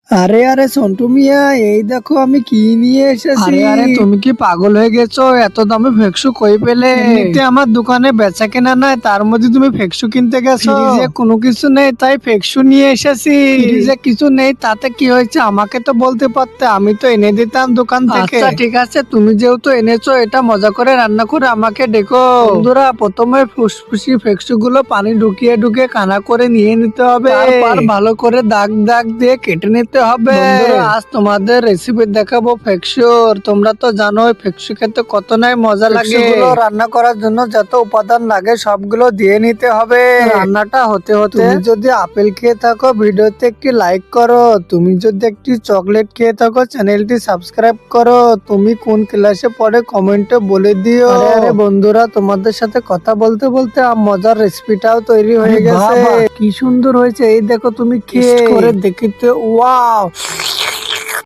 আরে আরে সন্টু মিয়া, এই দেখো আমি কি নিয়ে এসেছি। আরে আরে তুমি কি পাগল হয়ে গেছো? এত দামে ফেকশু কই পেলে? এমনিতে আমার দোকানে বেচা কেনা নাই, তার মধ্যে তুমি ফেকশু কিনতে গেছো? ফ্রিজে কোনো কিছু নেই তাই ফেকশু নিয়ে এসেছি। ফ্রিজে কিছু নেই তাতে কি হয়েছে? আমাকে তো বলতে পারতে, আমি তো এনে দিতাম দোকান থেকে। আচ্ছা ঠিক আছে, তুমি যেহেতু এনেছো এটা মজা করে রান্না করে আমাকে ডেকো। বন্ধুরা, প্রথমে ফুসফুসি ফেকশু গুলো পানি ঢুকিয়ে ঢুকিয়ে কানা করে নিয়ে নিতে হবে, তারপর ভালো করে দাগ দাগ দিয়ে কেটে নিতে হবে। বন্ধুরা, আজ তোমাদের রেসিপি দেখাবো ফেকশুর। তোমরা তো জানোই ফেকশু খেতে কত নাই মজা লাগে। রান্না করার জন্য যত উপাদান লাগে সবগুলো দিয়ে নিতে হবে। রান্নাটা হতে হতে তুমি যদি আপেল খেয়ে থাকো ভিডিওতে একটি লাইক করো, তুমি যদি একটি চকলেট খেয়ে থাকো চ্যানেলটি সাবস্ক্রাইব করো, তুমি কোন ক্লাসে পড়ে কমেন্টে বলে দিও। আরে আরে বন্ধুরা, তোমাদের সাথে কথা বলতে বলতে মজার রেসিপিটাও তৈরি হয়ে গেছে। কি সুন্দর হয়েছে, এই দেখো তুমি খেয়ে করে দেখিতে। ওয়াও,